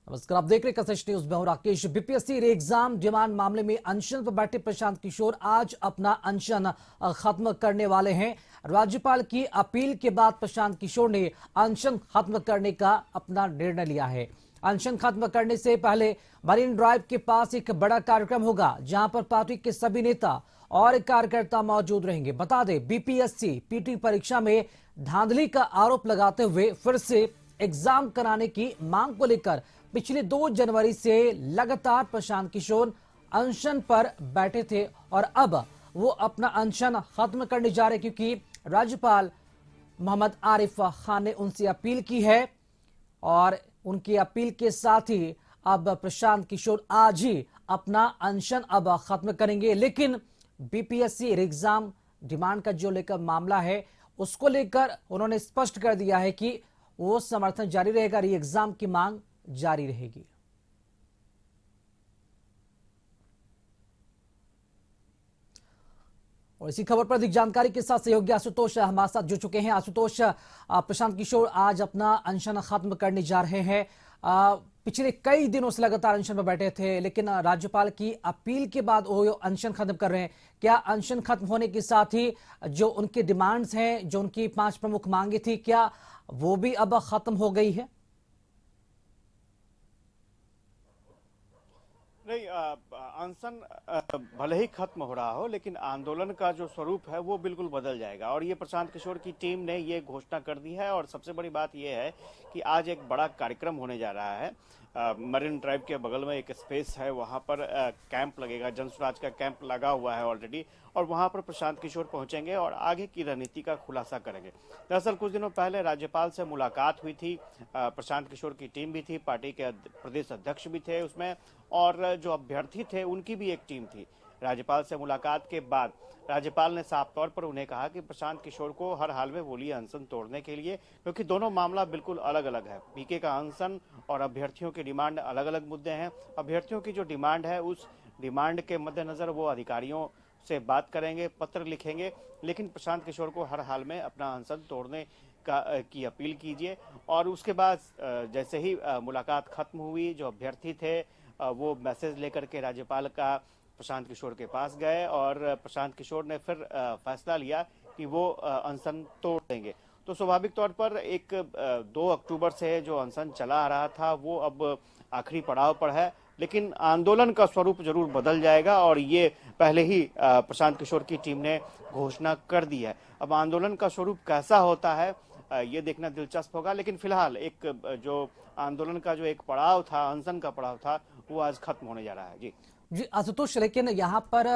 नमस्कार, आप देख रहे हैं कशिश न्यूज में हूं राकेश। बीपीएससी रे एग्जाम डिमांड मामले में अनशन पर बैठे प्रशांत किशोर आज अपना अनशन खत्म करने वाले हैं। राज्यपाल की अपील के बाद प्रशांत किशोर ने अनशन खत्म करने का अपना निर्णय लिया है। अनशन खत्म करने से पहले मरीन ड्राइव के पास एक बड़ा कार्यक्रम होगा, जहां पर पार्टी के सभी नेता और कार्यकर्ता मौजूद रहेंगे। बता दें, बीपीएससी पीटी परीक्षा में धांधली का आरोप लगाते हुए फिर से एग्जाम कराने की मांग को लेकर पिछले 2 जनवरी से लगातार प्रशांत किशोर अनशन पर बैठे थे और अब वो अपना अनशन खत्म करने जा रहे, क्योंकि राज्यपाल मोहम्मद आरिफ खान ने उनसे अपील की है और उनकी अपील के साथ ही अब प्रशांत किशोर आज ही अपना अनशन अब खत्म करेंगे। लेकिन बीपीएससी एग्जाम डिमांड का जो लेकर मामला है, उसको लेकर उन्होंने स्पष्ट कर दिया है कि वो समर्थन जारी रहेगा, री एग्जाम की मांग जारी रहेगी। और इसी खबर पर अधिक जानकारी के साथ सहयोगी आशुतोष हमारे साथ जुड़ चुके हैं। आशुतोष, प्रशांत किशोर आज अपना अनशन खत्म करने जा रहे हैं। पिछले कई दिनों से लगातार अनशन पर बैठे थे, लेकिन राज्यपाल की अपील के बाद वो अनशन खत्म कर रहे हैं। क्या अनशन खत्म होने के साथ ही जो उनके डिमांड्स हैं, जो उनकी 5 प्रमुख मांगे थी, क्या वो भी अब खत्म हो गई है? नहीं, अनशन भले ही खत्म हो रहा हो, लेकिन आंदोलन का जो स्वरूप है वो बिल्कुल बदल जाएगा। और ये प्रशांत किशोर की टीम ने ये घोषणा कर दी है। और सबसे बड़ी बात ये है कि आज एक बड़ा कार्यक्रम होने जा रहा है। मरीन ड्राइव के बगल में एक स्पेस है, वहां पर कैंप लगेगा, जनसुराज का कैंप लगा हुआ है ऑलरेडी। और वहां पर प्रशांत किशोर पहुंचेंगे और आगे की रणनीति का खुलासा करेंगे। दरअसल कुछ दिनों पहले राज्यपाल से मुलाकात हुई थी। प्रशांत किशोर की टीम भी थी, पार्टी के प्रदेश अध्यक्ष भी थे उसमें, और जो अभ्यर्थी थे उनकी भी एक टीम थी। राज्यपाल से मुलाकात के बाद राज्यपाल ने साफ तौर पर उन्हें कहा कि प्रशांत किशोर को हर हाल में बोलिए अनशन तोड़ने के लिए, क्योंकि दोनों मामला बिल्कुल अलग अलग है। पीके का अनशन और अभ्यर्थियों की डिमांड अलग अलग मुद्दे हैं। अभ्यर्थियों की जो डिमांड है, उस डिमांड के मद्देनजर वो अधिकारियों से बात करेंगे, पत्र लिखेंगे, लेकिन प्रशांत किशोर को हर हाल में अपना अनशन तोड़ने की अपील कीजिए। और उसके बाद जैसे ही मुलाकात खत्म हुई, जो अभ्यर्थी थे वो मैसेज लेकर के राज्यपाल का प्रशांत किशोर के पास गए और प्रशांत किशोर ने फिर फैसला लिया कि वो अनशन तोड़ देंगे। तो स्वाभाविक तौर पर 2 अक्टूबर से जो अनशन चला आ रहा था वो अब आखिरी पड़ाव पर है, लेकिन आंदोलन का स्वरूप जरूर बदल जाएगा। और ये पहले ही प्रशांत किशोर की टीम ने घोषणा कर दी है। अब आंदोलन का स्वरूप कैसा होता है ये देखना दिलचस्प होगा। लेकिन फिलहाल जो आंदोलन का जो एक पड़ाव था, अनशन का पड़ाव था, वो आज खत्म होने जा रहा है। जी आशुतोष, लेकिन यहाँ पर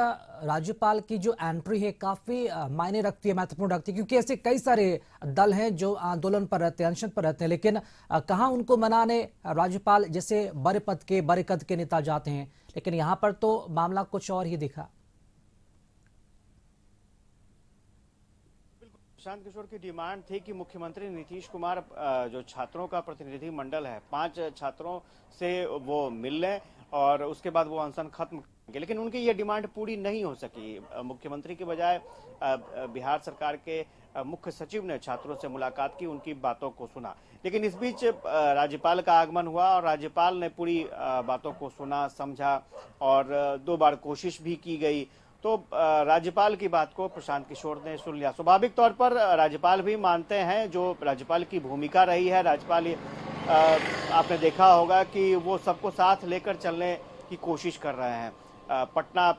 राज्यपाल की जो एंट्री है काफी मायने रखती है, महत्वपूर्ण रखती है, क्योंकि ऐसे कई सारे दल हैं जो आंदोलन पर रहते हैं, अनशन पर रहते हैं, लेकिन कहाँ उनको मनाने राज्यपाल जैसे बड़े कद के नेता जाते हैं, लेकिन यहाँ पर तो मामला कुछ और ही दिखा। प्रशांत किशोर की डिमांड थी कि मुख्यमंत्री नीतीश कुमार जो छात्रों का प्रतिनिधि मंडल है, 5 छात्रों से वो मिल लें और उसके बाद वो अनशन खत्म करेंगे। लेकिन उनकी ये डिमांड पूरी नहीं हो सकी। मुख्यमंत्री के बजाय बिहार सरकार के मुख्य सचिव ने छात्रों से मुलाकात की, उनकी बातों को सुना। लेकिन इस बीच राज्यपाल का आगमन हुआ और राज्यपाल ने पूरी बातों को सुना, समझा और 2 बार कोशिश भी की गई। तो राज्यपाल की बात को प्रशांत किशोर ने सुन लिया। स्वाभाविक तौर पर राज्यपाल भी मानते हैं, जो राज्यपाल की भूमिका रही है। राज्यपाल आपने देखा होगा कि वो सबको साथ लेकर चलने की कोशिश कर रहे हैं। पटना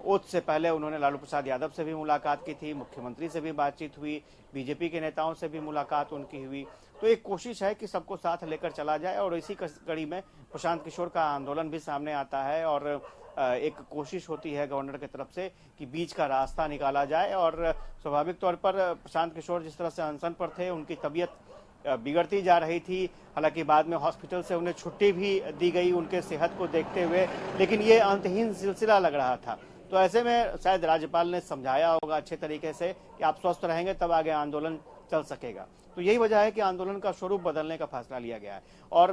ओथ से पहले उन्होंने लालू प्रसाद यादव से भी मुलाकात की थी, मुख्यमंत्री से भी बातचीत हुई, बीजेपी के नेताओं से भी मुलाकात उनकी हुई। तो एक कोशिश है कि सबको साथ लेकर चला जाए और इसी कड़ी में प्रशांत किशोर का आंदोलन भी सामने आता है। और एक कोशिश होती है गवर्नर की तरफ से कि बीच का रास्ता निकाला जाए। और स्वाभाविक तौर पर प्रशांत किशोर जिस तरह से अनशन पर थे, उनकी तबीयत बिगड़ती जा रही थी। हालांकि बाद में हॉस्पिटल से उन्हें छुट्टी भी दी गई उनके सेहत को देखते हुए, लेकिन ये अंतहीन सिलसिला लग रहा था। तो ऐसे में शायद राज्यपाल ने समझाया होगा अच्छे तरीके से कि आप स्वस्थ रहेंगे तब आगे आंदोलन चल सकेगा। तो यही वजह है कि आंदोलन का स्वरूप बदलने का फैसला लिया गया है। और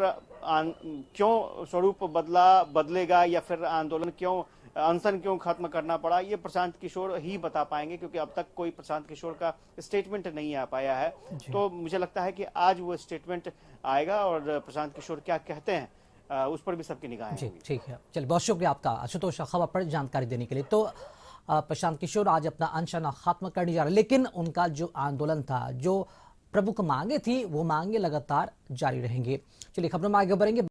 क्यों स्वरूप बदलेगा या फिर आंदोलन क्यों, अनशन क्यों खत्म करना पड़ा, ये प्रशांत किशोर ही बता पाएंगे, क्योंकि अब तक कोई प्रशांत किशोर का स्टेटमेंट नहीं आ पाया है। तो मुझे लगता है कि आज वो स्टेटमेंट आएगा और प्रशांत किशोर क्या कहते हैं उस पर भी सबकी निगाहें जी होंगी। ठीक है, चलिए बहुत शुक्रिया आपका आशुतोष खबर पर जानकारी देने के लिए। तो प्रशांत किशोर आज अपना अनशन खत्म करने जा रहे हैं, लेकिन उनका जो आंदोलन था, जो प्रमुख मांगे थी, वो मांगे लगातार जारी रहेंगे। चलिए खबरों में आगे बढ़ेंगे।